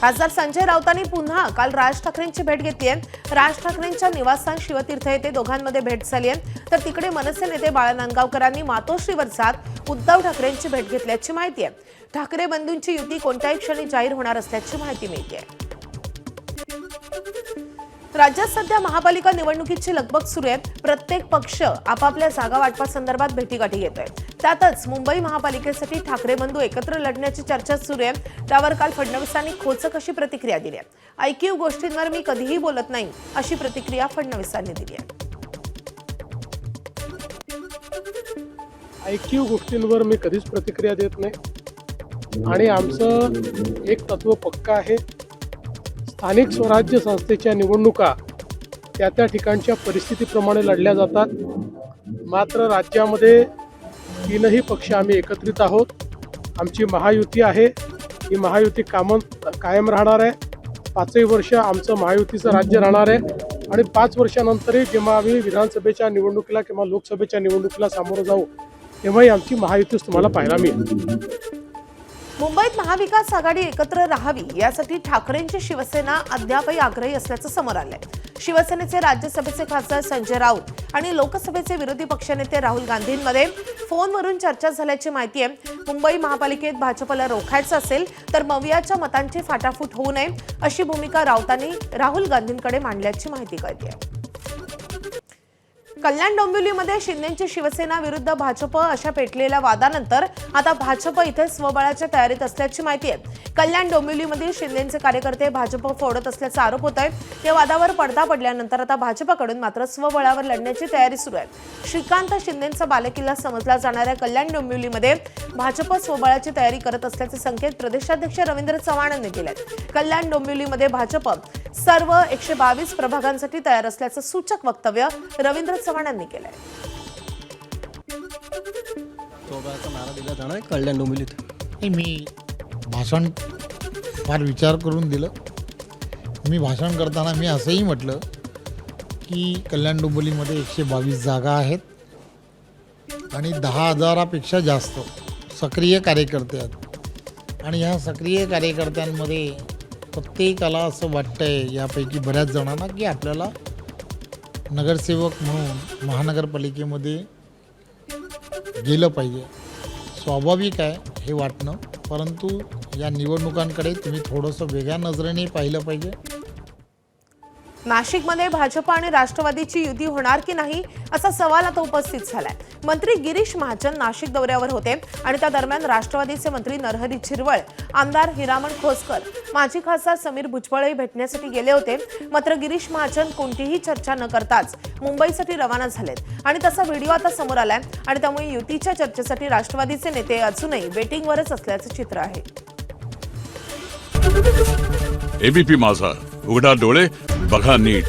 खासदार संजय राऊतांनी पुन्हा काल राज ठाकरेंची भेट घेतली आहे। राज ठाकरेंच्या निवासस्थान शिवतीर्थ येथे दोघांमध्ये भेट झाली आहे, तर तिकडे मनसे नेते बाळा नांदगावकरांनी मातोश्रीवर जात उद्धव ठाकरेंची भेट घेतल्याची माहिती आहे। ठाकरे बंधूंची युती कोणत्याही क्षणी जाहीर होणार असल्याची माहिती मिळते। राज्यात सध्या महापालिका निवडणुकीची लगबग सुरू आहे। प्रत्येक पक्ष आपापल्या जागा वाटपासंदर्भात भेटीगाठी घेतोय। त्यातच मुंबई महापालिकेसाठी ठाकरे बंधू एकत्र लढण्याची चर्चा सुरू आहे। त्यावर काल फडणवीसांनी खोचक अशी प्रतिक्रिया दिली आहे। ऐकीव गोष्टींवर मी कधीही बोलत नाही, अशी प्रतिक्रिया फडणवीसांनी दिली आहे। ऐकीव गोष्टींवर मी कधीच प्रतिक्रिया देत नाही आणि आमचं एक तत्व पक्का आहे। स्थानिक स्वराज्य संस्थेच्या निवडणुका त्या ठिकाणच्या परिस्थितीप्रमाणे लढल्या जातात। मात्र राज्यामध्ये तीनही पक्ष आम्ही एकत्रित आहोत। आमची महायुती आहे, ही महायुती कायम राहणार आहे। 5 वर्ष आमचं महायुतीचं राज्य राहणार आहे आणि 5 वर्षानंतरही जेव्हा आम्ही विधानसभेच्या निवडणुकीला किंवा लोकसभेच्या निवडणुकीला सामोरं जाऊ तेव्हाही आमची महायुतीच तुम्हाला पाहायला मिळेल। मुंबईत महाविकास आघाडी एकत्र राहावी यासाठी ठाकरेंची शिवसेना अद्यापही आग्रही असल्याचं समोर आलंय। शिवसेनेचे राज्यसभेचे खासदार संजय राऊत आणि लोकसभेचे विरोधी पक्षनेते राहुल गांधींमध्ये फोनवरून चर्चा झाल्याची माहिती आहे। मुंबई महापालिकेत भाजपला रोखायचं असेल तर मवियाच्या मतांची फाटाफूट होऊ नये, अशी भूमिका राऊतांनी राहुल गांधींकडे मांडल्याची माहिती कळते। कल्याण डोंबिवलीमध्ये शिंदेची शिवसेना विरुद्ध भाजप अशा पेटलेल्या वादानंतर आता भाजप इथे स्वबळाच्या तयारीत असल्याची माहिती आहे। कल्याण डोंबिवलीमधील शिंदेचे कार्यकर्ते भाजप फोडत असल्याचा आरोप होत आहे। या वादावर पडदा पडल्यानंतर आता भाजपकडून मात्र स्वबळावर लढण्याची तयारी सुरू आहे। श्रीकांत शिंदेचा बालेकिल्ला समजला जाणाऱ्या कल्याण डोंबिवलीमध्ये भाजप स्वबळाची तयारी करत असल्याचे संकेत प्रदेशाध्यक्ष रवींद्र चव्हाण यांनी दिलेत। कल्याण डोंबिवलीमध्ये भाजप सर्व 122 प्रभागांसाठी तयार असल्याचं सूचक वक्तव्य रवींद्र चव्हाण यांनी केलंय। नारा दिला जाणार कल्याण डोंबिवलीत। मी भाषण फार विचार करून दिलं। मी भाषण करताना मी असंही म्हटलं की कल्याण डोंबिवलीमध्ये 122 जागा आहेत आणि 10,000पेक्षा जास्त सक्रिय कार्यकर्ते आहेत आणि ह्या सक्रिय कार्यकर्त्यांमध्ये प्रत्येकाला असं वाटतंय, यापैकी बऱ्याच जणांना, की आपल्याला नगरसेवक म्हणून महानगरपालिकेमध्ये गेलं पाहिजे। स्वाभाविक आहे हे वाटणं, परंतु या निवडणुकांकडे तुम्ही थोडंसं वेगळ्या नजरेने पाहिलं पाहिजे। नाशिकमध्ये भाजप आणि राष्ट्रवादीची युती होणार की नाही असा सवाल आता उपस्थित झालाय। मंत्री गिरीश महाजन नाशिक दौऱ्यावर होते आणि त्या दरम्यान राष्ट्रवादीचे मंत्री नरहरी झिरवळ, आमदार हिरामण खोसकर, माजी खासदार समीर भुजबळही भेटण्यासाठी गेले होते। मात्र गिरीश महाजन कोणतीही चर्चा न करताच मुंबईसाठी रवाना झालेत आणि तसा व्हिडिओ आता समोर आलाय आणि त्यामुळे युतीच्या चर्चेसाठी राष्ट्रवादीचे नेते अजूनही वेटिंगवरच असल्याचं चित्र आहे। एबीपी माझा, उघडा डोळे बघा नीट।